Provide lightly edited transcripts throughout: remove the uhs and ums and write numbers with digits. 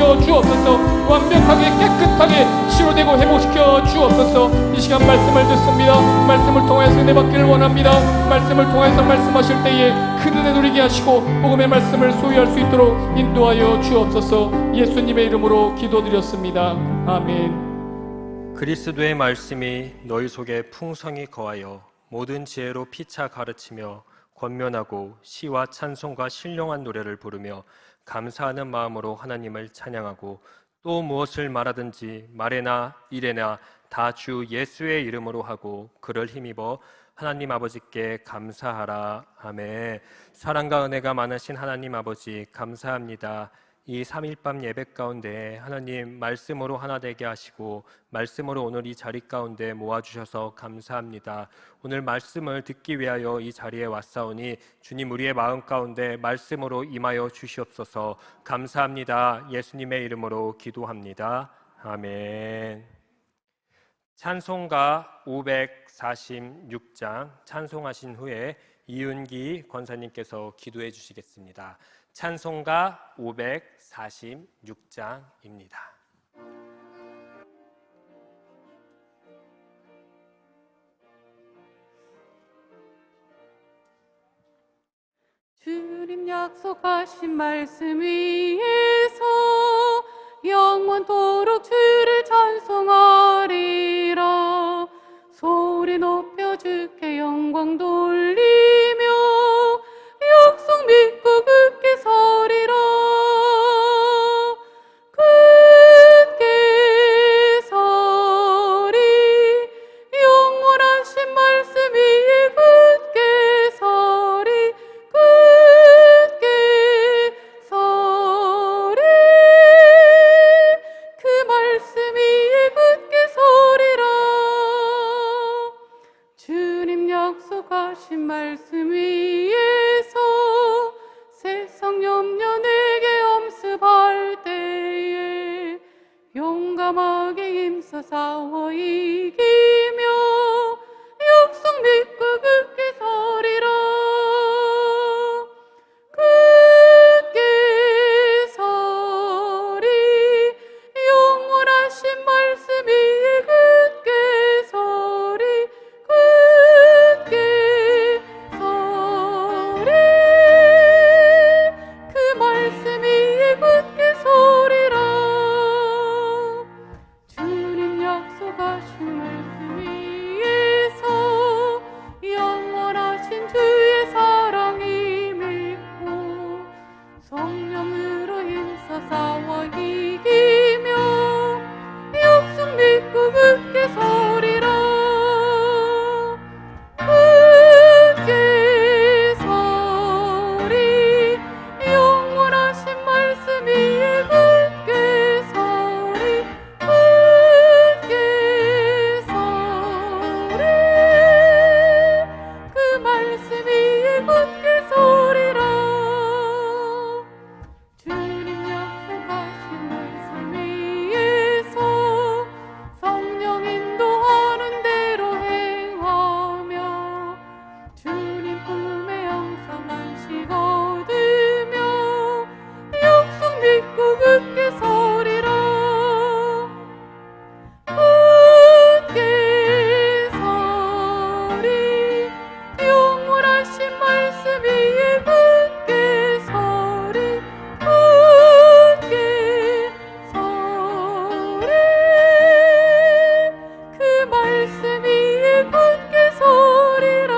회복시켜 주옵소서. 완벽하게 깨끗하게 치료되고 회복시켜 주옵소서. 이 시간 말씀을 듣습니다. 말씀을 통해서 은혜 받기를 원합니다. 말씀을 통해서 말씀하실 때에 큰 은혜 누리게 하시고 복음의 말씀을 소유할 수 있도록 인도하여 주옵소서. 예수님의 이름으로 기도드렸습니다. 아멘. 그리스도의 말씀이 너희 속에 풍성히 거하여 모든 지혜로 피차 가르치며 권면하고 시와 찬송과 신령한 노래를 부르며 감사하는 마음으로 하나님을 찬양하고 또 무엇을 말하든지 말에나 일에나 다 주 예수의 이름으로 하고 그를 힘입어 하나님 아버지께 감사하라. 아멘. 사랑과 은혜가 많으신 하나님 아버지 감사합니다. 이 3일밤 예배 가운데 하나님 말씀으로 하나 되게 하시고 말씀으로 오늘 이 자리 가운데 모아주셔서 감사합니다. 오늘 말씀을 듣기 위하여 이 자리에 왔사오니 주님 우리의 마음 가운데 말씀으로 임하여 주시옵소서. 감사합니다. 예수님의 이름으로 기도합니다. 아멘. 찬송가 546장 찬송하신 후에 이윤기 권사님께서 기도해 주시겠습니다. 찬송가 546장입니다. 주님 약속하신 말씀 위에서 영원토록 주를 찬송하리라. 소리 높여 주께 영광 돌리며 약속 믿고 굳게 서리라. 굳게 서리 영원하신 말씀 위에 굳게 서리. 굳게 서리 그 말씀 위에 굳게 서리라. 주님 약속하신 말씀 위에서 세상 염려 내게 엄습할 때에 용감하게 힘써 싸워 이기며 약속 믿고 굳게 서리라. 굳게 서리 영원하신 말씀 위에 굳게 서리. 굳게 서리 그 말씀 위에 굳게 서리라. 주님 약속하신 말씀 위에서 영원하신 주의 사랑이 믿고 성령으로 힘써 싸워 이기며 약속 믿고 굳게 서리라. 굳게 서리 영원하신 말씀 위에 굳게 서리. 굳게 서리 그 말씀 위에 굳게 서리라. 주님 약속하신 말씀 위에서 성령 인도하는 대로 행하며 주님 품에 항상 안식 얻으며 약속 믿고 굳게 서리라. 굳게 서리 영원하신 말씀 위에 굳게 서리. 굳게 서리 그 말씀 위에 굳게 서리라.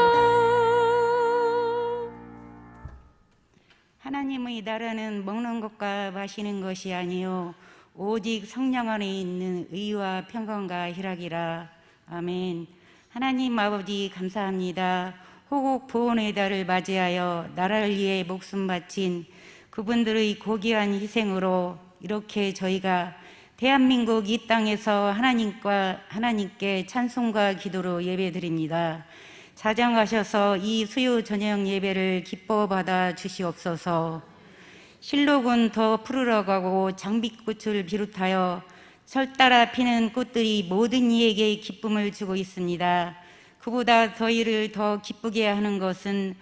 하나님의 나라는 먹는 것과 마시는 것이 아니요 오직 성령 안에 있는 의와 평강과 희락이라. 아멘. 하나님 아버지 감사합니다. 호국 보훈의 달을 맞이하여 나라를 위해 목숨 바친 그분들의 고귀한 희생으로 이렇게 저희가 대한민국 이 땅에서 하나님께 찬송과 기도로 예배드립니다. 자정하셔서 이 수요 저녁 예배를 기뻐 받아 주시옵소서. 실록은 더 푸르러가고 장미꽃을 비롯하여 철 따라 피는 꽃들이 모든 이에게 기쁨을 주고 있습니다. 그보다 저희를 더 기쁘게 하는 것은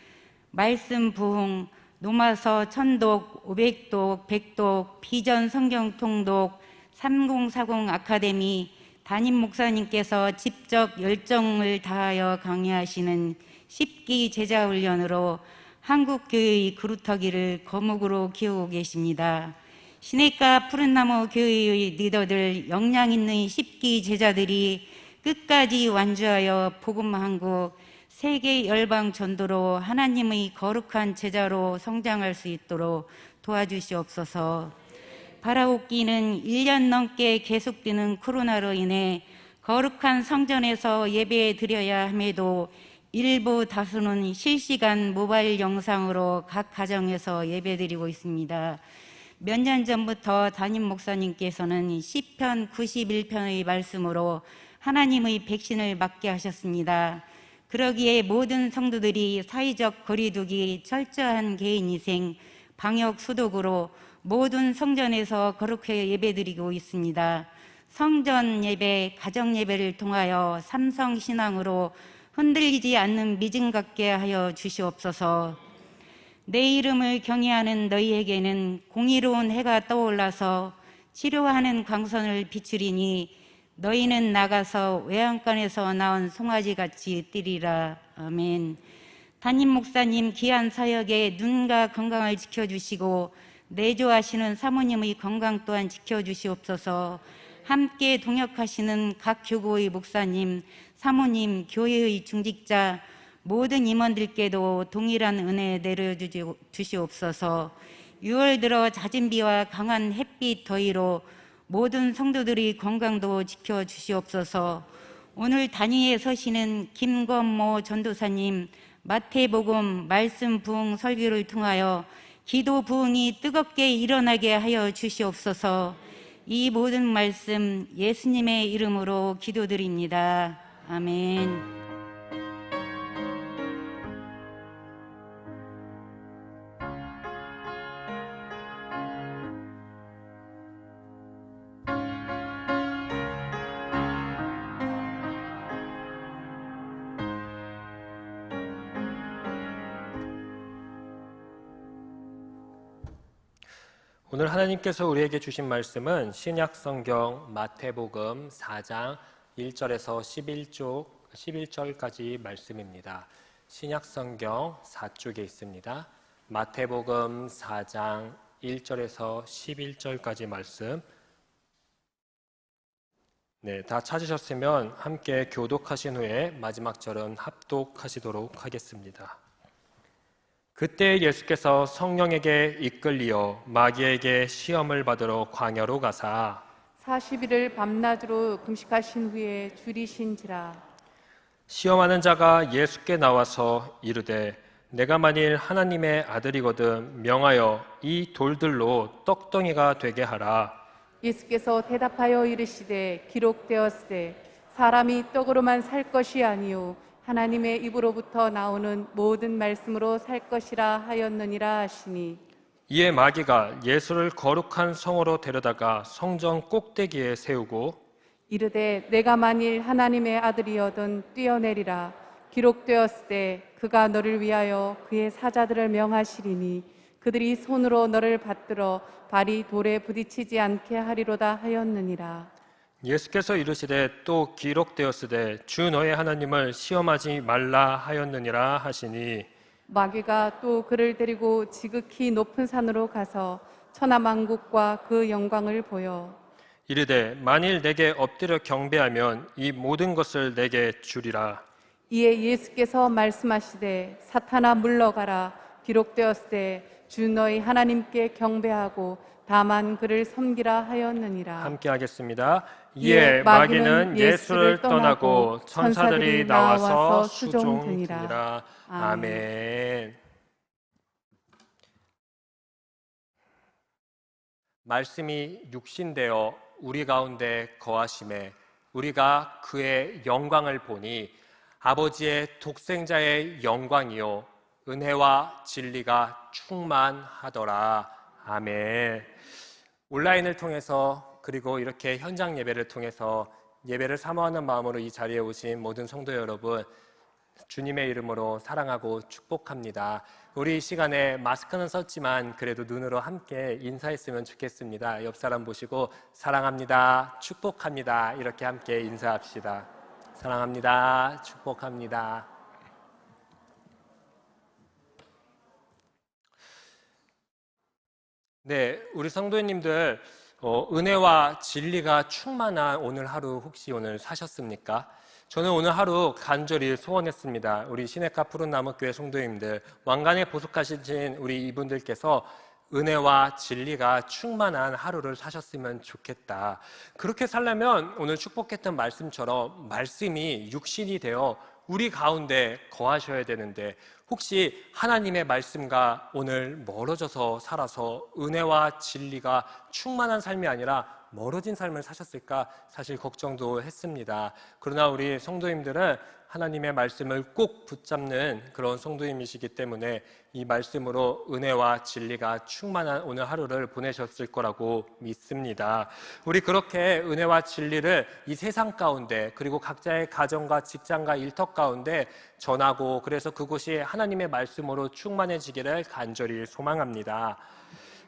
말씀 부흥, 노마서 1000독, 500독, 100독, 비전 성경 통독, 3040 아카데미 담임 목사님께서 직접 열정을 다하여 강의하시는 10기 제자 훈련으로 한국교회의 그루터기를 거목으로 키우고 계십니다. 시냇가 푸른나무 교회의 리더들 역량 있는 10기 제자들이 끝까지 완주하여 복음한국 세계 열방 전도로 하나님의 거룩한 제자로 성장할 수 있도록 도와주시옵소서. 바라옵기는 1년 넘게 계속되는 코로나로 인해 거룩한 성전에서 예배 드려야 함에도 일부 다수는 실시간 모바일 영상으로 각 가정에서 예배 드리고 있습니다. 몇 년 전부터 담임 목사님께서는 시편 91편의 말씀으로 하나님의 백신을 맞게 하셨습니다. 그러기에 모든 성도들이 사회적 거리두기, 철저한 개인위생, 방역 수독으로 모든 성전에서 거룩하게 예배드리고 있습니다. 성전 예배, 가정 예배를 통하여 삼성 신앙으로 흔들리지 않는 믿음 갖게 하여 주시옵소서. 내 이름을 경외하는 너희에게는 공의로운 해가 떠올라서 치료하는 광선을 비추리니 너희는 나가서 외양간에서 나온 송아지같이 뛰리라. 아멘. 담임 목사님 귀한 사역에 눈과 건강을 지켜주시고 내조하시는 사모님의 건강 또한 지켜주시옵소서. 함께 동역하시는 각 교구의 목사님, 사모님, 교회의 중직자 모든 임원들께도 동일한 은혜 내려주시옵소서. 6월 들어 잦은 비와 강한 햇빛 더위로 모든 성도들의 건강도 지켜주시옵소서. 오늘 단위에 서시는 김건모 전도사님, 마태복음 말씀 부흥 설교를 통하여 기도 부흥이 뜨겁게 일어나게 하여 주시옵소서. 이 모든 말씀 예수님의 이름으로 기도드립니다. 아멘. 오늘 하나님께서 우리에게 주신 말씀은 신약 성경 마태복음 4장 1절에서 11절까지 말씀입니다. 신약 성경 4쪽에 있습니다. 마태복음 4장 1절에서 11절까지 말씀. 네, 다 찾으셨으면 함께 교독하신 후에 마지막 절은 합독하시도록 하겠습니다. 그때 예수께서 성령에게 이끌리어 마귀에게 시험을 받으러 광야로 가사 40일을 밤낮으로 금식하신 후에 줄이신지라. 시험하는 자가 예수께 나와서 이르되 내가 만일 하나님의 아들이거든 명하여 이 돌들로 떡덩이가 되게 하라. 예수께서 대답하여 이르시되 기록되었으되 사람이 떡으로만 살 것이 아니요 하나님의 입으로부터 나오는 모든 말씀으로 살 것이라 하였느니라 하시니 이에 마귀가 예수를 거룩한 성으로 데려다가 성전 꼭대기에 세우고 이르되 내가 만일 하나님의 아들이여든 뛰어내리라. 기록되었으되 그가 너를 위하여 그의 사자들을 명하시리니 그들이 손으로 너를 받들어 발이 돌에 부딪히지 않게 하리로다 하였느니라. 예수께서 이르시되 또 기록되었으되 주 너의 하나님을 시험하지 말라 하였느니라 하시니 마귀가 또 그를 데리고 지극히 높은 산으로 가서 천하만국과 그 영광을 보여 이르되 만일 내게 엎드려 경배하면 이 모든 것을 내게 주리라. 이에 예수께서 말씀하시되 사탄아 물러가라. 기록되었으되 주 너희 하나님께 경배하고 다만 그를 섬기라 하였느니라. 함께 하겠습니다. 이에 마귀는 예수를 떠나고 천사들이 나와서 수종드니라. 아멘. 말씀이 육신되어 우리 가운데 거하심에 우리가 그의 영광을 보니 아버지의 독생자의 영광이요 은혜와 진리가 충만하더라. 아멘. 온라인을 통해서 그리고 이렇게 현장 예배를 통해서 예배를 사모하는 마음으로 이 자리에 오신 모든 성도 여러분, 주님의 이름으로 사랑하고 축복합니다. 우리 이 시간에 마스크는 썼지만 그래도 눈으로 함께 인사했으면 좋겠습니다. 옆 사람 보시고 사랑합니다, 축복합니다 이렇게 함께 인사합시다. 사랑합니다, 축복합니다. 네, 우리 성도님들 은혜와 진리가 충만한 오늘 하루 혹시 오늘 사셨습니까? 저는 오늘 하루 간절히 소원했습니다. 우리 시내가 푸른나무교회 성도님들, 왕관에 보석하신 우리 이분들께서 은혜와 진리가 충만한 하루를 사셨으면 좋겠다. 그렇게 살려면 오늘 축복했던 말씀처럼 말씀이 육신이 되어 우리 가운데 거하셔야 되는데, 혹시 하나님의 말씀과 오늘 멀어져서 살아서 은혜와 진리가 충만한 삶이 아니라 멀어진 삶을 사셨을까 사실 걱정도 했습니다. 그러나 우리 성도님들은 하나님의 말씀을 꼭 붙잡는 그런 성도님이시기 때문에 이 말씀으로 은혜와 진리가 충만한 오늘 하루를 보내셨을 거라고 믿습니다. 우리 그렇게 은혜와 진리를 이 세상 가운데, 그리고 각자의 가정과 직장과 일터 가운데 전하고, 그래서 그곳이 하나님의 말씀으로 충만해지기를 간절히 소망합니다.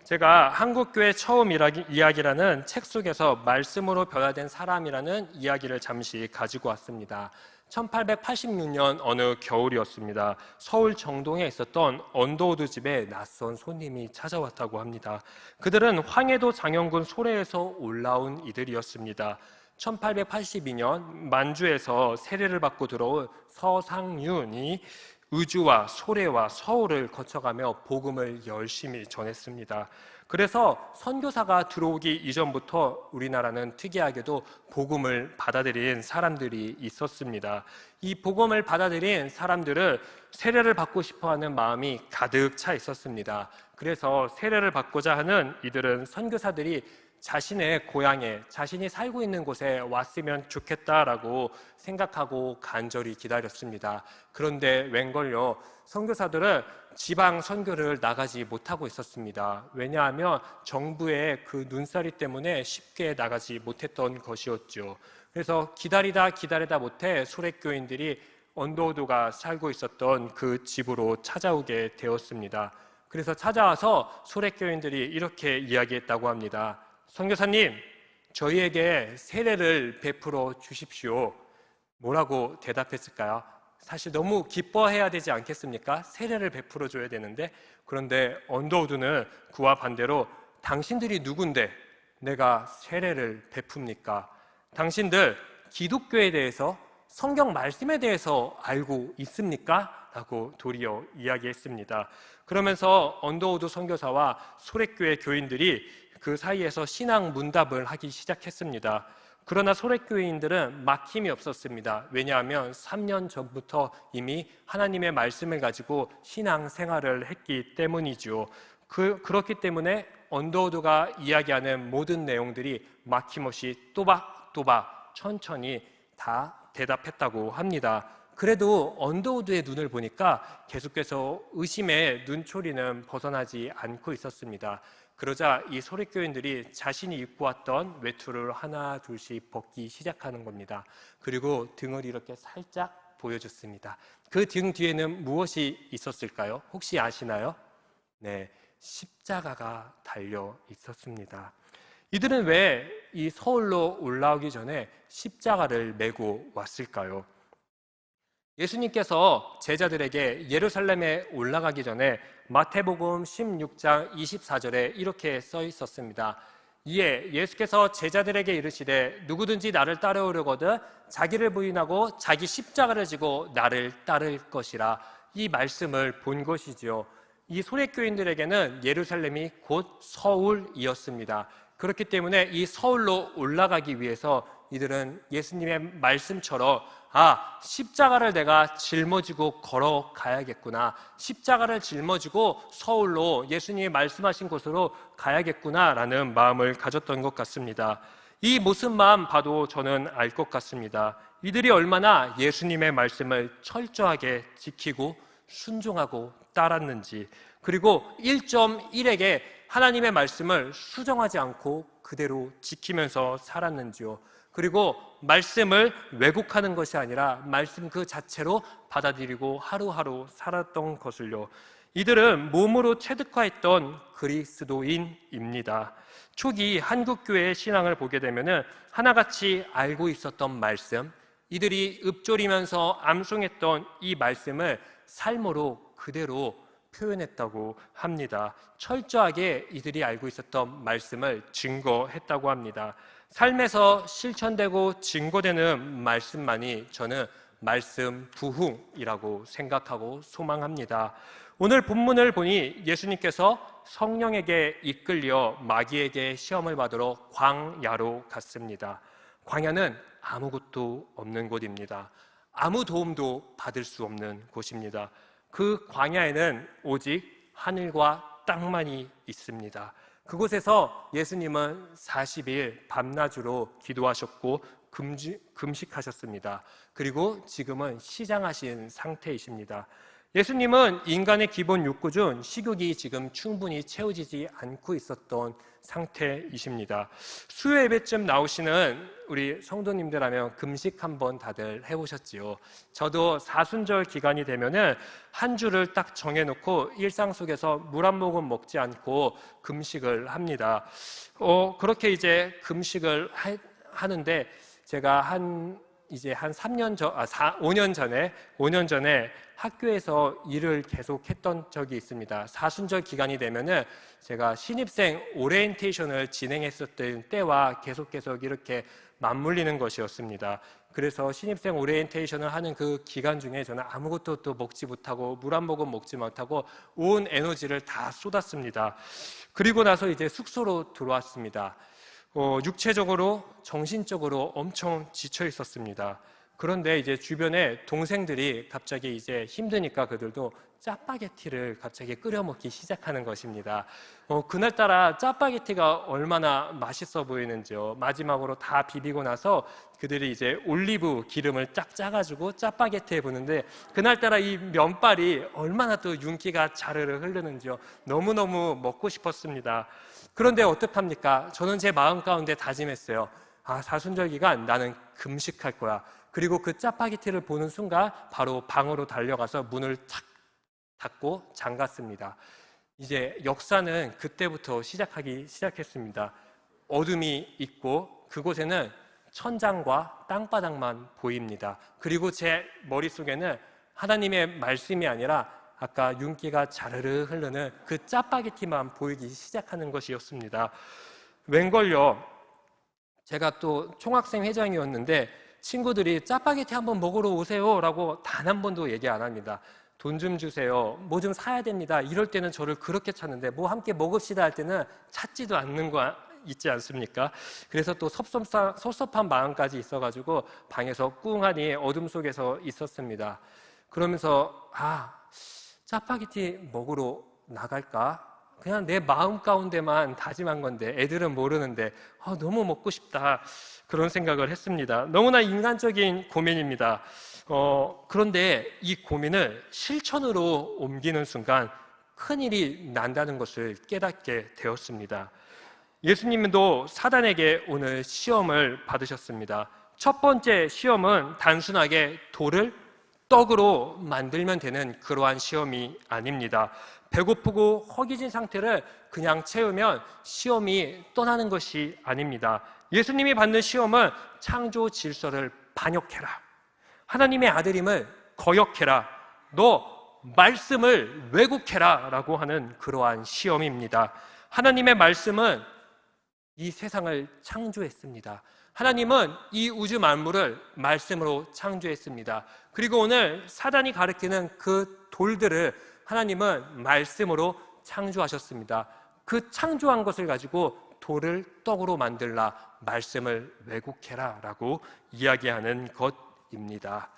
제가 한국교회 처음 이야기라는 책 속에서 말씀으로 변화된 사람이라는 이야기를 잠시 가지고 왔습니다. 1886년 어느 겨울이었습니다. 서울 정동에 있었던 언더우드 집에 낯선 손님이 찾아왔다고 합니다. 그들은 황해도 장영군 소래에서 올라온 이들이었습니다. 1882년 만주에서 세례를 받고 들어온 서상윤이 의주와 소래와 서울을 거쳐가며 복음을 열심히 전했습니다. 그래서 선교사가 들어오기 이전부터 우리나라는 특이하게도 복음을 받아들인 사람들이 있었습니다. 이 복음을 받아들인 사람들은 세례를 받고 싶어하는 마음이 가득 차 있었습니다. 그래서 세례를 받고자 하는 이들은 선교사들이 자신의 고향에, 자신이 살고 있는 곳에 왔으면 좋겠다라고 생각하고 간절히 기다렸습니다. 그런데 웬걸요, 선교사들은 지방 선교를 나가지 못하고 있었습니다. 왜냐하면 정부의 그 눈살이 때문에 쉽게 나가지 못했던 것이었죠. 그래서 기다리다 못해 소래교인들이 언더우드가 살고 있었던 그 집으로 찾아오게 되었습니다. 그래서 찾아와서 소래교인들이 이렇게 이야기했다고 합니다. 선교사님, 저희에게 세례를 베풀어 주십시오. 뭐라고 대답했을까요? 사실 너무 기뻐해야 되지 않겠습니까? 세례를 베풀어 줘야 되는데. 그런데 언더우드는 그와 반대로 당신들이 누군데 내가 세례를 베풉니까? 당신들 기독교에 대해서, 성경 말씀에 대해서 알고 있습니까? 라고 도리어 이야기했습니다. 그러면서 언더우드 선교사와 소래교회 교인들이 그 사이에서 신앙 문답을 하기 시작했습니다. 그러나 소래교회인들은 막힘이 없었습니다. 왜냐하면 3년 전부터 이미 하나님의 말씀을 가지고 신앙 생활을 했기 때문이죠. 그렇기 때문에 언더우드가 이야기하는 모든 내용들이 막힘없이 또박또박 천천히 다 대답했다고 합니다. 그래도 언더우드의 눈을 보니까 계속해서 의심의 눈초리는 벗어나지 않고 있었습니다. 그러자 이 소래교인들이 자신이 입고 왔던 외투를 하나 둘씩 벗기 시작하는 겁니다. 그리고 등을 이렇게 살짝 보여줬습니다. 그 등 뒤에는 무엇이 있었을까요? 혹시 아시나요? 네, 십자가가 달려 있었습니다. 이들은 왜 이 서울로 올라오기 전에 십자가를 메고 왔을까요? 예수님께서 제자들에게 예루살렘에 올라가기 전에 마태복음 16장 24절에 이렇게 써 있었습니다. 이에 예수께서 제자들에게 이르시되 누구든지 나를 따르려거든 자기를 부인하고 자기 십자가를 지고 나를 따를 것이라. 이 말씀을 본 것이지요. 이 소래교인들에게는 예루살렘이 곧 서울이었습니다. 그렇기 때문에 이 서울로 올라가기 위해서 이들은 예수님의 말씀처럼 십자가를 내가 짊어지고 걸어가야겠구나, 십자가를 짊어지고 서울로 예수님이 말씀하신 곳으로 가야겠구나라는 마음을 가졌던 것 같습니다. 이 모습만 봐도 저는 알 것 같습니다. 이들이 얼마나 예수님의 말씀을 철저하게 지키고 순종하고 따랐는지, 그리고 1.1에게 하나님의 말씀을 수정하지 않고 그대로 지키면서 살았는지요? 그리고 말씀을 왜곡하는 것이 아니라 말씀 그 자체로 받아들이고 하루하루 살았던 것을요. 이들은 몸으로 체득화했던 그리스도인입니다. 초기 한국교회의 신앙을 보게 되면은 하나같이 알고 있었던 말씀, 이들이 읊조리면서 암송했던 이 말씀을 삶으로 그대로 표현했다고 합니다. 철저하게 이들이 알고 있었던 말씀을 증거했다고 합니다. 삶에서 실천되고 증거되는 말씀만이 저는 말씀 부흥이라고 생각하고 소망합니다. 오늘 본문을 보니 예수님께서 성령에게 이끌려 마귀에게 시험을 받으러 광야로 갔습니다. 광야는 아무것도 없는 곳입니다. 아무 도움도 받을 수 없는 곳입니다. 그 광야에는 오직 하늘과 땅만이 있습니다. 그곳에서 예수님은 40일 밤낮으로 기도하셨고 금식하셨습니다. 그리고 지금은 시장하신 상태이십니다. 예수님은 인간의 기본 욕구 중 식욕이 지금 충분히 채워지지 않고 있었던 상태이십니다. 수요 예배쯤 나오시는 우리 성도님들하면 금식 한번 다들 해보셨지요. 저도 사순절 기간이 되면은 한 주를 딱 정해놓고 일상 속에서 물 한 모금 먹지 않고 금식을 합니다. 그렇게 이제 금식을 하는데 제가 이제 한 5년 전에 학교에서 일을 계속 했던 적이 있습니다. 사순절 기간이 되면은 제가 신입생 오리엔테이션을 진행했었던 때와 계속 이렇게 맞물리는 것이었습니다. 그래서 신입생 오리엔테이션을 하는 그 기간 중에 저는 아무것도 또 먹지 못하고 물 한 모금 먹지 못하고 온 에너지를 다 쏟았습니다. 그리고 나서 이제 숙소로 들어왔습니다. 육체적으로, 정신적으로 엄청 지쳐 있었습니다. 그런데 이제 주변에 동생들이 갑자기 이제 힘드니까 그들도 짜파게티를 갑자기 끓여 먹기 시작하는 것입니다. 그날따라 짜파게티가 얼마나 맛있어 보이는지요. 마지막으로 다 비비고 나서 그들이 이제 올리브 기름을 쫙 짜가지고 짜파게티에 부는데 그날따라 이 면발이 얼마나 또 윤기가 자르르 흐르는지요. 너무너무 먹고 싶었습니다. 그런데 어떡합니까? 저는 제 마음 가운데 다짐했어요. 사순절 기간 나는 금식할 거야. 그리고 그 짜파게티를 보는 순간 바로 방으로 달려가서 문을 탁 닫고 잠갔습니다. 이제 역사는 그때부터 시작하기 시작했습니다. 어둠이 있고 그곳에는 천장과 땅바닥만 보입니다. 그리고 제 머릿속에는 하나님의 말씀이 아니라 아까 윤기가 자르르 흐르는 그 짜파게티만 보이기 시작하는 것이었습니다. 웬걸요, 제가 또 총학생 회장이었는데 친구들이 짜파게티 한번 먹으러 오세요 라고 단 한 번도 얘기 안 합니다. 돈 좀 주세요, 뭐 좀 사야 됩니다. 이럴 때는 저를 그렇게 찾는데 뭐 함께 먹읍시다 할 때는 찾지도 않는 거 있지 않습니까? 그래서 또 섭섭한 마음까지 있어가지고 방에서 꿍하니 어둠 속에서 있었습니다. 그러면서 짜파게티 먹으러 나갈까? 그냥 내 마음 가운데만 다짐한 건데 애들은 모르는데 너무 먹고 싶다, 그런 생각을 했습니다. 너무나 인간적인 고민입니다. 그런데 이 고민을 실천으로 옮기는 순간 큰일이 난다는 것을 깨닫게 되었습니다. 예수님도 사단에게 오늘 시험을 받으셨습니다. 첫 번째 시험은 단순하게 돌을 떡으로 만들면 되는 그러한 시험이 아닙니다. 배고프고 허기진 상태를 그냥 채우면 시험이 떠나는 것이 아닙니다. 예수님이 받는 시험은 창조 질서를 반역해라, 하나님의 아들임을 거역해라, 너 말씀을 왜곡해라 라고 하는 그러한 시험입니다. 하나님의 말씀은 이 세상을 창조했습니다. 하나님은 이 우주 만물을 말씀으로 창조했습니다. 그리고 오늘 사단이 가리키는 그 돌들을 하나님은 말씀으로 창조하셨습니다. 그 창조한 것을 가지고 돌을 떡으로 만들라, 말씀을 왜곡해라 라고 이야기하는 것입니다.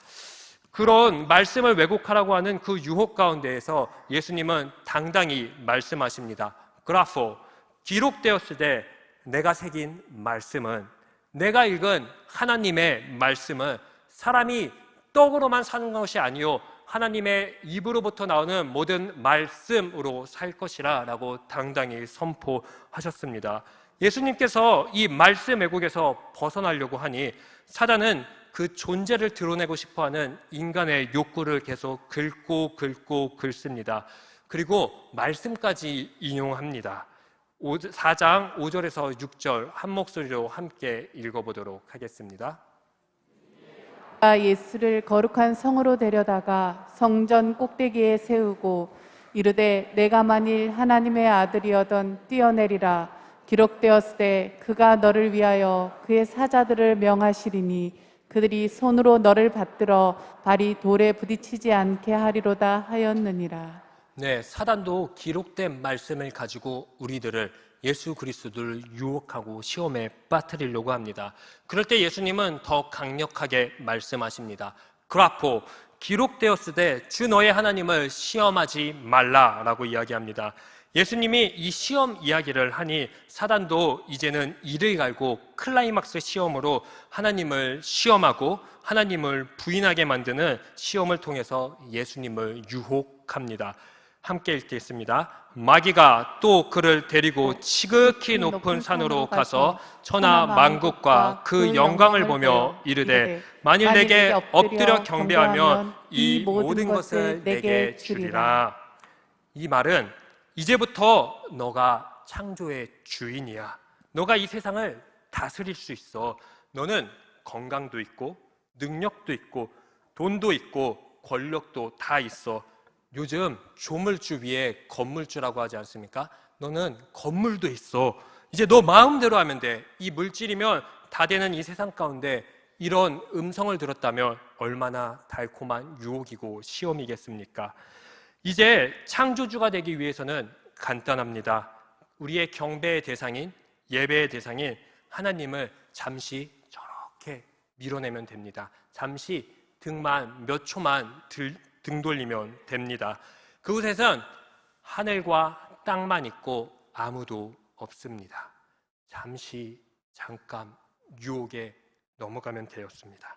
그런 말씀을 왜곡하라고 하는 그 유혹 가운데에서 예수님은 당당히 말씀하십니다. 그라포, 기록되었을 때 내가 새긴 말씀은, 내가 읽은 하나님의 말씀은 사람이 떡으로만 사는 것이 아니요 하나님의 입으로부터 나오는 모든 말씀으로 살 것이라 라고 당당히 선포하셨습니다. 예수님께서 이 말씀 왜곡에서 벗어나려고 하니 사단은 그 존재를 드러내고 싶어하는 인간의 욕구를 계속 긁고 긁습니다. 그리고 말씀까지 인용합니다. 4장 5절에서 6절 한 목소리로 함께 읽어보도록 하겠습니다. 예수를 거룩한 성으로 데려다가 성전 꼭대기에 세우고 이르되 내가 만일 하나님의 아들이어던 뛰어내리라. 기록되었을 때 그가 너를 위하여 그의 사자들을 명하시리니 그들이 손으로 너를 받들어 발이 돌에 부딪히지 않게 하리로다 하였느니라. 네, 사단도 기록된 말씀을 가지고 우리들을 예수 그리스도를 유혹하고 시험에 빠뜨리려고 합니다. 그럴 때 예수님은 더 강력하게 말씀하십니다. 그라포, 기록되었을 때 주 너의 하나님을 시험하지 말라라고 이야기합니다. 예수님이 이 시험 이야기를 하니 사단도 이제는 이를 갈고 클라이막스 시험으로 하나님을 시험하고 하나님을 부인하게 만드는 시험을 통해서 예수님을 유혹합니다. 함께 읽겠습니다. 마귀가 또 그를 데리고 지극히 높은 산으로 가서 천하 만국과 그 영광을 보며 이르되 만일 내게 엎드려 경배하면 이 모든 것을 내게 주리라. 이 말은 이제부터 너가 창조의 주인이야. 너가 이 세상을 다스릴 수 있어. 너는 건강도 있고 능력도 있고 돈도 있고 권력도 다 있어. 요즘 조물주 위에 건물주라고 하지 않습니까? 너는 건물도 있어. 이제 너 마음대로 하면 돼. 이 물질이면 다 되는 이 세상 가운데 이런 음성을 들었다면 얼마나 달콤한 유혹이고 시험이겠습니까? 이제 창조주가 되기 위해서는 간단합니다. 우리의 경배의 대상인, 예배의 대상인 하나님을 잠시 저렇게 밀어내면 됩니다. 잠시 등만 몇 초만 등 돌리면 됩니다. 그곳에선 하늘과 땅만 있고 아무도 없습니다. 잠깐 유혹에 넘어가면 되었습니다.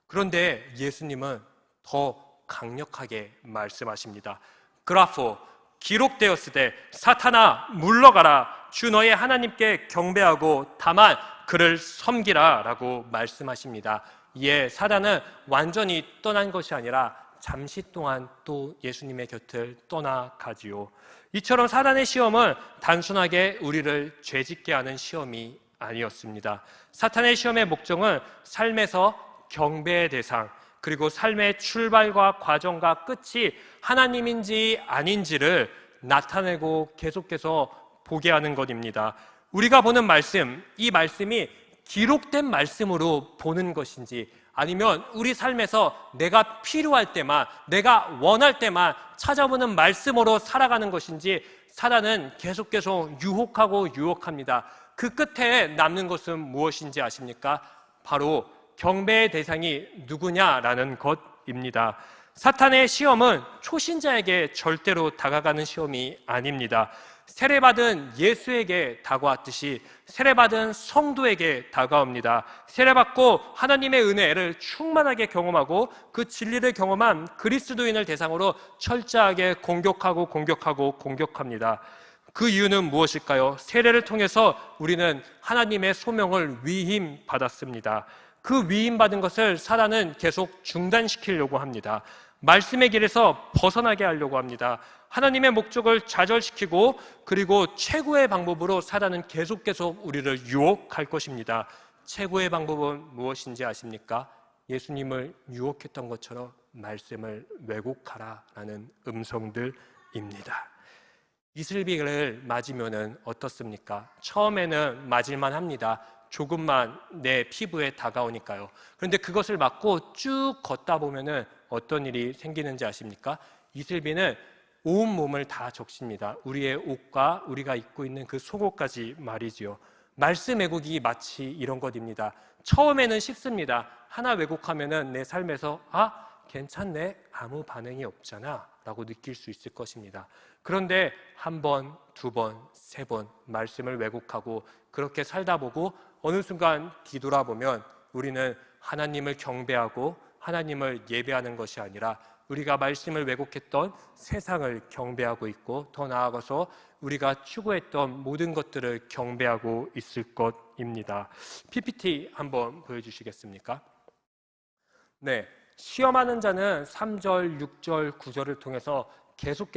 그런데 예수님은 더 강력하게 말씀하십니다. 그라포, 기록되었을 때 사탄아 물러가라. 주 너의 하나님께 경배하고 다만 그를 섬기라 라고 말씀하십니다. 이에 사단은 완전히 떠난 것이 아니라 잠시 동안 또 예수님의 곁을 떠나가지요. 이처럼 사단의 시험은 단순하게 우리를 죄짓게 하는 시험이 아니었습니다. 사탄의 시험의 목적은 삶에서 경배의 대상, 그리고 삶의 출발과 과정과 끝이 하나님인지 아닌지를 나타내고 계속해서 보게 하는 것입니다. 우리가 보는 말씀, 이 말씀이 기록된 말씀으로 보는 것인지 아니면 우리 삶에서 내가 필요할 때만, 내가 원할 때만 찾아보는 말씀으로 살아가는 것인지 사단은 계속 유혹하고 유혹합니다. 그 끝에 남는 것은 무엇인지 아십니까? 바로 경배의 대상이 누구냐라는 것입니다. 사탄의 시험은 초신자에게 절대로 다가가는 시험이 아닙니다. 세례받은 예수에게 다가왔듯이 세례받은 성도에게 다가옵니다. 세례받고 하나님의 은혜를 충만하게 경험하고 그 진리를 경험한 그리스도인을 대상으로 철저하게 공격합니다. 그 이유는 무엇일까요? 세례를 통해서 우리는 하나님의 소명을 위임받았습니다. 그 위임받은 것을 사단은 계속 중단시키려고 합니다. 말씀의 길에서 벗어나게 하려고 합니다. 하나님의 목적을 좌절시키고 그리고 최고의 방법으로 사단은 계속 우리를 유혹할 것입니다. 최고의 방법은 무엇인지 아십니까? 예수님을 유혹했던 것처럼 말씀을 왜곡하라라는 음성들입니다. 이슬비를 맞으면 어떻습니까? 처음에는 맞을만 합니다. 조금만 내 피부에 다가오니까요. 그런데 그것을 맞고 쭉 걷다 보면은 어떤 일이 생기는지 아십니까? 이슬비는 온 몸을 다 적십니다. 우리의 옷과 우리가 입고 있는 그 속옷까지 말이지요. 말씀 왜곡이 마치 이런 것입니다. 처음에는 쉽습니다. 하나 왜곡하면은 내 삶에서 괜찮네, 아무 반응이 없잖아 라고 느낄 수 있을 것입니다. 그런데 한 번, 두 번, 세 번 말씀을 왜곡하고 그렇게 살다 보고 어느 순간 뒤돌아보면 우리는 하나님을 경배하고 하나님을 예배하는 것이 아니라 우리가 말씀을 왜곡했던 세상을 경배하고 있고, 더 나아가서 우리가 추구했던 모든 것들을 경배하고 있을 것입니다. PPT 한번 보여주시겠습니까? 네, 시험하는 자는 3절, 6절, 9절을 통해서 계속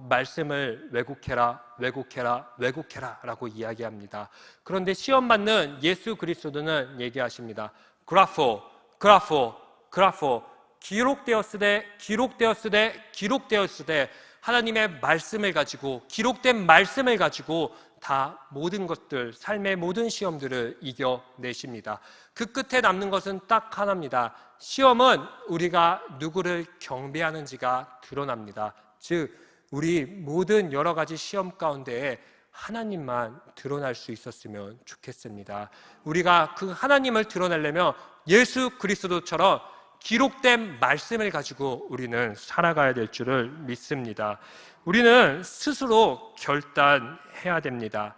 말씀을 왜곡해라, 왜곡해라, 왜곡해라 라고 이야기합니다. 그런데 시험 받는 예수 그리스도는 얘기하십니다. 그라포, 그라포, 그라포, 기록되었으되, 기록되었으되, 기록되었으되, 하나님의 말씀을 가지고, 기록된 말씀을 가지고 다 모든 것들, 삶의 모든 시험들을 이겨내십니다. 그 끝에 남는 것은 딱 하나입니다. 시험은 우리가 누구를 경배하는지가 드러납니다. 즉, 우리 모든 여러 가지 시험 가운데에 하나님만 드러날 수 있었으면 좋겠습니다. 우리가 그 하나님을 드러내려면 예수 그리스도처럼 기록된 말씀을 가지고 우리는 살아가야 될 줄을 믿습니다. 우리는 스스로 결단해야 됩니다.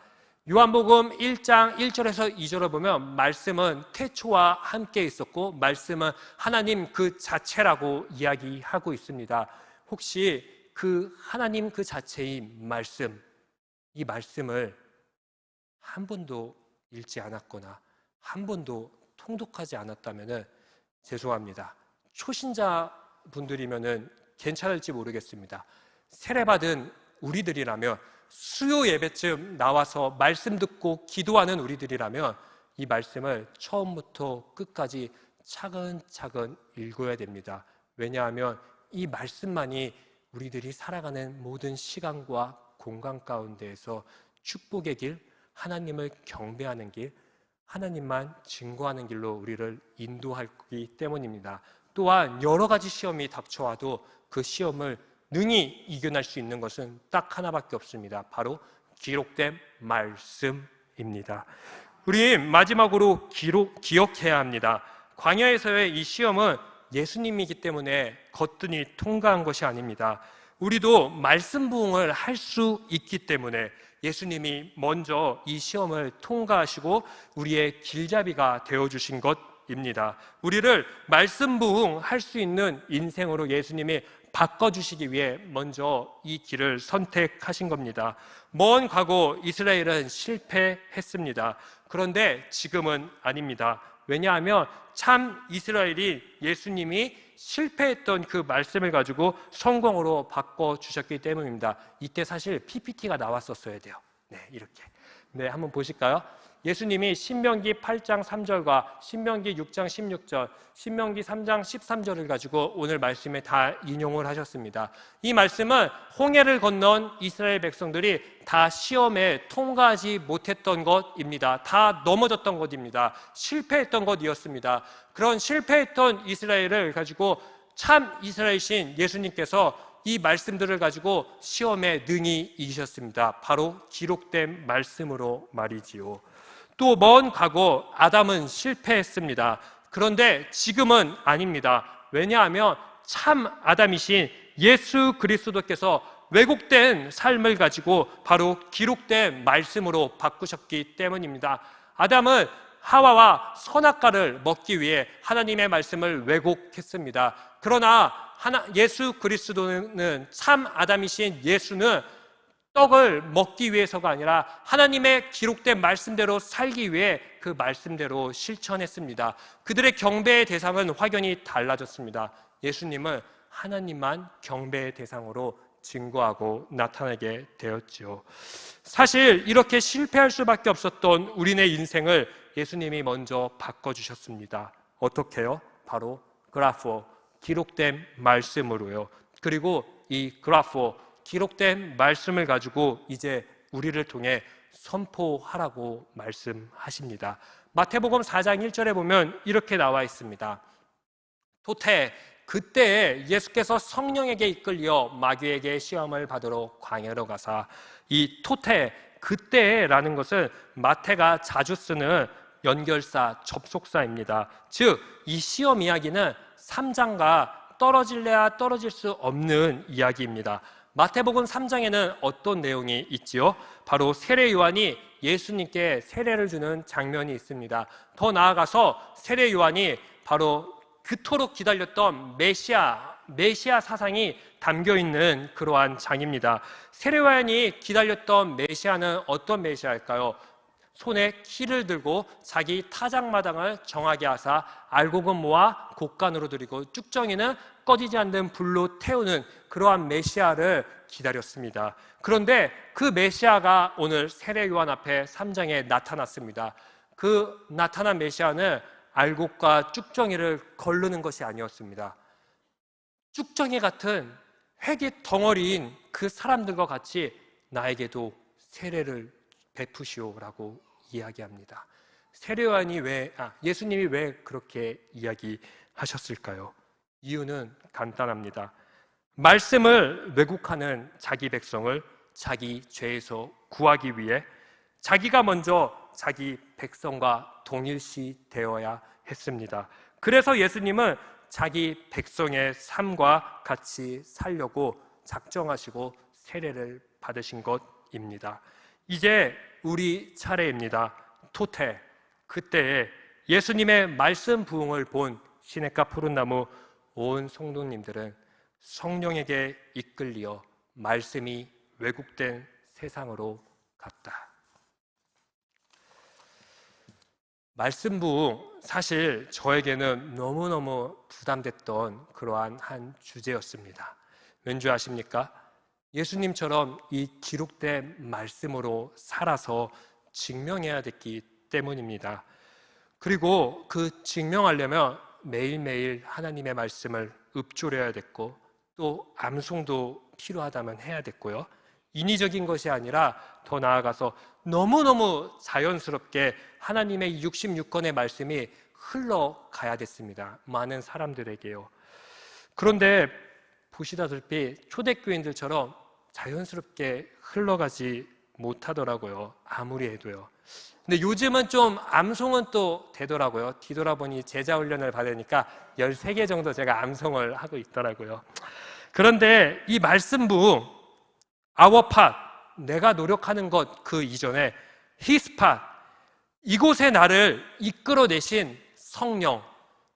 요한복음 1장 1절에서 2절을 보면 말씀은 태초와 함께 있었고 말씀은 하나님 그 자체라고 이야기하고 있습니다. 혹시 그 하나님 그 자체인 말씀, 이 말씀을 한 번도 읽지 않았거나 한 번도 통독하지 않았다면 죄송합니다. 초신자 분들이면 괜찮을지 모르겠습니다. 세례받은 우리들이라면, 수요 예배쯤 나와서 말씀 듣고 기도하는 우리들이라면 이 말씀을 처음부터 끝까지 차근차근 읽어야 됩니다. 왜냐하면 이 말씀만이 우리들이 살아가는 모든 시간과 공간 가운데에서 축복의 길, 하나님을 경배하는 길, 하나님만 증거하는 길로 우리를 인도하기 때문입니다. 또한 여러 가지 시험이 닥쳐와도 그 시험을 능히 이겨낼 수 있는 것은 딱 하나밖에 없습니다. 바로 기록된 말씀입니다. 우리 마지막으로 기억해야 합니다. 광야에서의 이 시험은 예수님이기 때문에 거뜬히 통과한 것이 아닙니다. 우리도 말씀 부응을 할 수 있기 때문에 예수님이 먼저 이 시험을 통과하시고 우리의 길잡이가 되어주신 것입니다. 우리를 말씀 부응할 수 있는 인생으로 예수님이 바꿔주시기 위해 먼저 이 길을 선택하신 겁니다. 먼 과거 이스라엘은 실패했습니다. 그런데 지금은 아닙니다. 왜냐하면 참 이스라엘이 예수님이 실패했던 그 말씀을 가지고 성공으로 바꿔주셨기 때문입니다. 이때 사실 PPT가 나왔었어야 돼요. 네, 이렇게. 네, 한번 보실까요? 예수님이 신명기 8장 3절과 신명기 6장 16절, 신명기 3장 13절을 가지고 오늘 말씀에 다 인용을 하셨습니다. 이 말씀은 홍해를 건넌 이스라엘 백성들이 다 시험에 통과하지 못했던 것입니다. 다 넘어졌던 것입니다. 실패했던 것이었습니다. 그런 실패했던 이스라엘을 가지고 참 이스라엘신 예수님께서 이 말씀들을 가지고 시험에 능히 이기셨습니다. 바로 기록된 말씀으로 말이지요. 또 먼 과거 아담은 실패했습니다. 그런데 지금은 아닙니다. 왜냐하면 참 아담이신 예수 그리스도께서 왜곡된 삶을 가지고 바로 기록된 말씀으로 바꾸셨기 때문입니다. 아담은 하와와 선악과를 먹기 위해 하나님의 말씀을 왜곡했습니다. 그러나 예수 그리스도는 참 아담이신 예수는 떡을 먹기 위해서가 아니라 하나님의 기록된 말씀대로 살기 위해 그 말씀대로 실천했습니다. 그들의 경배의 대상은 확연히 달라졌습니다. 예수님은 하나님만 경배의 대상으로 증거하고 나타나게 되었지요. 사실 이렇게 실패할 수밖에 없었던 우리의 인생을 예수님이 먼저 바꿔주셨습니다. 어떻게요? 바로 그라포, 기록된 말씀으로요. 그리고 이 그라포, 기록된 말씀을 가지고 이제 우리를 통해 선포하라고 말씀하십니다. 마태복음 4장 1절에 보면 이렇게 나와 있습니다. 토태, 그때 예수께서 성령에게 이끌려 마귀에게 시험을 받으러 광야로 가사. 이 토태, 그때라는 것은 마태가 자주 쓰는 연결사, 접속사입니다. 즉, 이 시험 이야기는 3장과 떨어질래야 떨어질 수 없는 이야기입니다. 마태복음 3장에는 어떤 내용이 있지요? 바로 세례 요한이 예수님께 세례를 주는 장면이 있습니다. 더 나아가서 세례 요한이 바로 그토록 기다렸던 메시아 메시아 사상이 담겨 있는 그러한 장입니다. 세례요한이 기다렸던 메시아는 어떤 메시아일까요? 손에 키를 들고 자기 타작마당을 정하게 하사 알곡은 모아 곡간으로 들이고 쭉정이는 꺼지지 않는 불로 태우는 그러한 메시아를 기다렸습니다. 그런데 그 메시아가 오늘 세례요한 앞에 3장에 나타났습니다. 그 나타난 메시아는 알곡과 쭉정이를 거르는 것이 아니었습니다. 쭉정이 같은 회기 덩어리인 그 사람들과 같이 나에게도 세례를 베푸시오라고 이야기합니다. 예수님이 왜 그렇게 이야기하셨을까요? 이유는 간단합니다. 말씀을 왜곡하는 자기 백성을 자기 죄에서 구하기 위해 자기가 먼저 자기 백성과 동일시 되어야 했습니다. 그래서 예수님은 자기 백성의 삶과 같이 살려고 작정하시고 세례를 받으신 것입니다. 이제 우리 차례입니다. 토테, 그때에 예수님의 말씀 부흥을 본 시냇가 푸른나무 온 성도님들은 성령에게 이끌려 말씀이 왜곡된 세상으로 갔다. 말씀 부흥, 사실 저에게는 너무너무 부담됐던 그러한 한 주제였습니다. 왠지 아십니까? 예수님처럼 이 기록된 말씀으로 살아서 증명해야 됐기 때문입니다. 그리고 그 증명하려면 매일매일 하나님의 말씀을 읊조려야 됐고 또 암송도 필요하다면 해야 됐고요. 인위적인 것이 아니라 더 나아가서 너무너무 자연스럽게 하나님의 66권의 말씀이 흘러가야 됐습니다. 많은 사람들에게요. 그런데 보시다시피 초대교인들처럼 자연스럽게 흘러가지 못하더라고요. 아무리 해도요. 근데 요즘은 좀 암송은 또 되더라고요. 뒤돌아보니 제자 훈련을 받으니까 13개 정도 제가 암송을 하고 있더라고요. 그런데 이 말씀 부흥, our part, 내가 노력하는 것 그 이전에 his part, 이곳에 나를 이끌어내신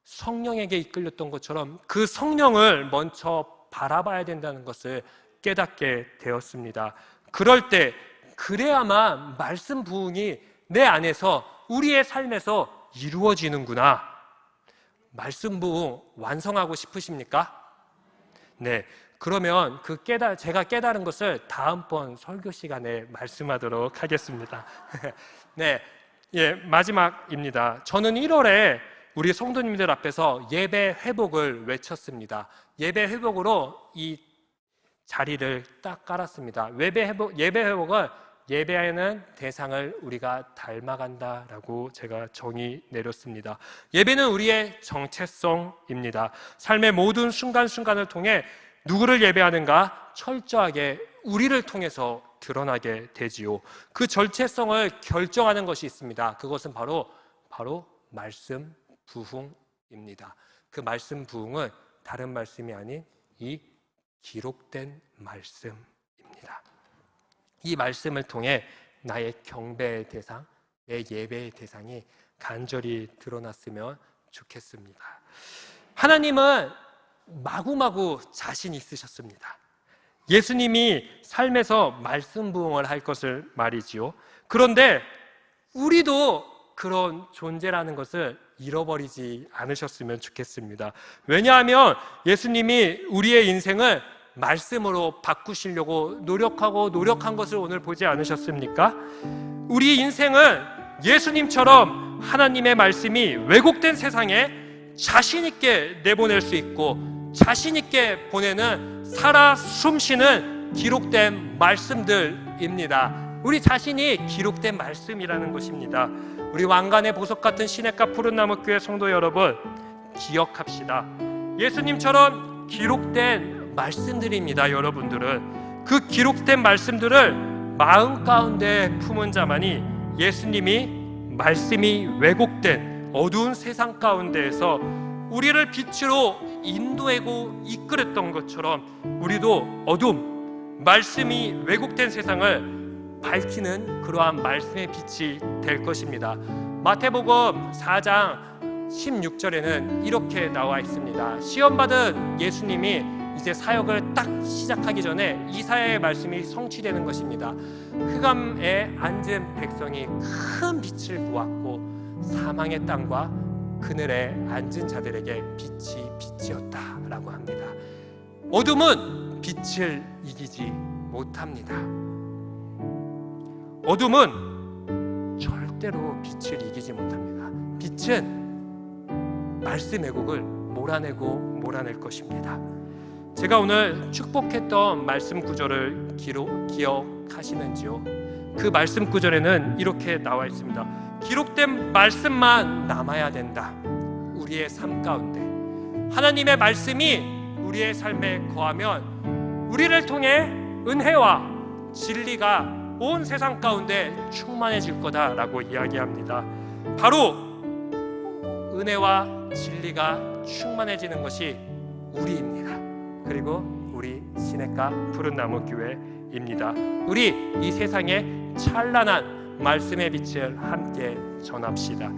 성령에게 이끌렸던 것처럼 그 성령을 먼저 바라봐야 된다는 것을 깨닫게 되었습니다. 그럴 때 그래야만 말씀 부흥이 내 안에서 우리의 삶에서 이루어지는구나. 말씀 부흥 완성하고 싶으십니까? 네, 그러면 제가 깨달은 것을 다음번 설교 시간에 말씀하도록 하겠습니다. 네, 마지막입니다. 저는 1월에 우리 성도님들 앞에서 예배 회복을 외쳤습니다. 예배 회복으로 이 자리를 딱 깔았습니다. 예배 회복은 예배하는 대상을 우리가 닮아간다라고 제가 정의 내렸습니다. 예배는 우리의 정체성입니다. 삶의 모든 순간순간을 통해 누구를 예배하는가 철저하게 우리를 통해서 드러나게 되지요. 그 정체성을 결정하는 것이 있습니다. 그것은 바로 말씀 부흥입니다. 그 말씀 부흥은 다른 말씀이 아닌 이 기록된 말씀입니다. 이 말씀을 통해 나의 경배의 대상, 내 예배의 대상이 간절히 드러났으면 좋겠습니다. 하나님은 마구마구 자신 있으셨습니다. 예수님이 삶에서 말씀 부흥을 할 것을 말이지요. 그런데 우리도 그런 존재라는 것을 잃어버리지 않으셨으면 좋겠습니다. 왜냐하면 예수님이 우리의 인생을 말씀으로 바꾸시려고 노력한 것을 오늘 보지 않으셨습니까? 우리 인생은 예수님처럼 하나님의 말씀이 왜곡된 세상에 자신 있게 내보낼 수 있고 자신 있게 보내는 살아 숨쉬는 기록된 말씀들입니다. 우리 자신이 기록된 말씀이라는 것입니다. 우리 왕관의 보석 같은 시냇가 푸른나무 교회 성도 여러분, 기억합시다. 예수님처럼 기록된 말씀들입니다. 여러분들은 그 기록된 말씀들을 마음 가운데 품은 자만이 예수님이 말씀이 왜곡된 어두운 세상 가운데에서 우리를 빛으로 인도하고 이끌었던 것처럼 우리도 어둠, 말씀이 왜곡된 세상을 밝히는 그러한 말씀의 빛이 될 것입니다. 마태복음 4장 16절에는 이렇게 나와 있습니다. 시험받은 예수님이 이제 사역을 딱 시작하기 전에 이사야의 말씀이 성취되는 것입니다. 흑암에 앉은 백성이 큰 빛을 보았고 사망의 땅과 그늘에 앉은 자들에게 빛이 빛이었다라고 합니다. 어둠은 빛을 이기지 못합니다. 어둠은 절대로 빛을 이기지 못합니다. 빛은 말씀의 곡을 몰아낼 것입니다. 제가 오늘 축복했던 말씀 구절을 기억하시는지요? 그 말씀 구절에는 이렇게 나와 있습니다. 기록된 말씀만 남아야 된다. 우리의 삶 가운데 하나님의 말씀이 우리의 삶에 거하면 우리를 통해 은혜와 진리가 온 세상 가운데 충만해질 거다라고 이야기합니다. 바로 은혜와 진리가 충만해지는 것이 우리입니다. 그리고 우리 시냇가 푸른나무 교회입니다. 우리 이 세상에 찬란한 말씀의 빛을 함께 전합시다.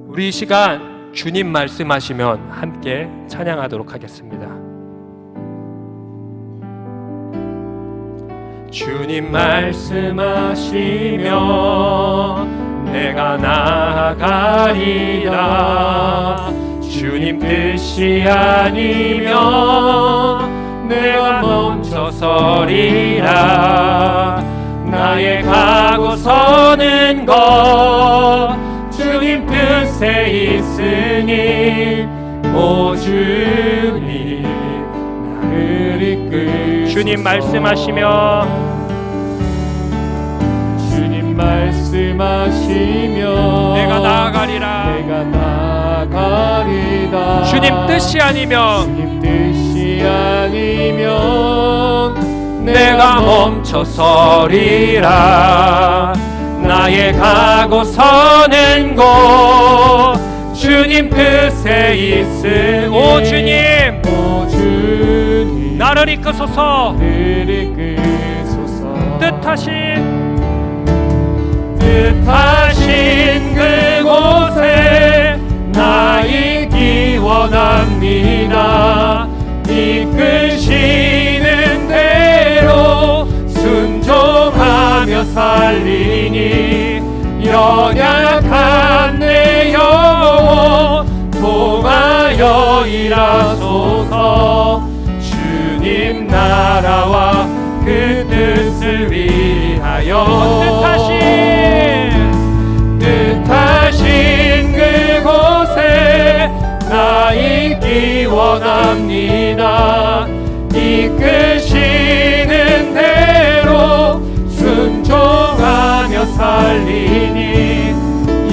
우리 이 시간 주님 말씀하시면 함께 찬양하도록 하겠습니다. 주님 말씀하시면 내가 나아가리라. 주님 뜻이 아니면 내가 멈춰서리라. 나의 가고 서는 것 주님 뜻에 있으니 오 주님 나를 이끌소서. 주님 말씀하시면 내가 나아가리라. 주님 뜻이 아니면 내가 멈춰서리라. 나의 가고 서는 곳 주님 뜻에 있으니 오 주님 나를 이끄소서. 뜻하신 그곳에 나 있기 원합니다. 이끄시는 대로 순종하며 살리니 연약한 내 영혼 통하여 일하소서. 주님 나라와 그 뜻을 위하여 뜻하신 그곳에 나 있기 원합니다. 이끄시는 대로 순종하며 살리니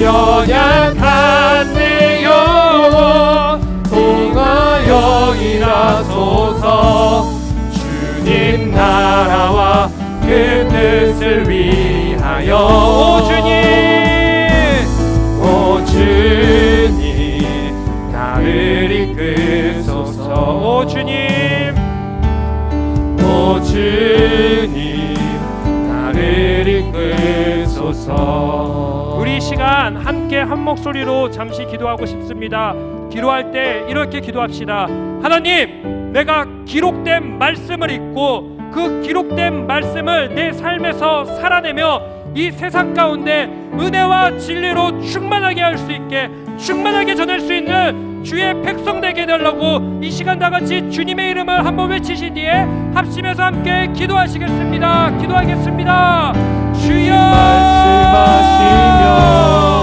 연약한 내 영혼 통하여 일하소서. 주님 나라와 그 뜻을 위하여 오 주님 나를 이끄소서. 오 주님 나를 이끄소서. 우리 시간 함께 한 목소리로 잠시 기도하고 싶습니다. 기도할 때 이렇게 기도합시다. 하나님, 내가 기록된 말씀을 읽고 그 기록된 말씀을 내 삶에서 살아내며 이 세상 가운데 은혜와 진리로 충만하게 할 수 있게, 충만하게 전할 수 있는 주의 백성 되게 해달라고 이 시간 다 같이 주님의 이름을 한번 외치신 뒤에 합심해서 함께 기도하시겠습니다. 기도하겠습니다. 주여 말씀하시며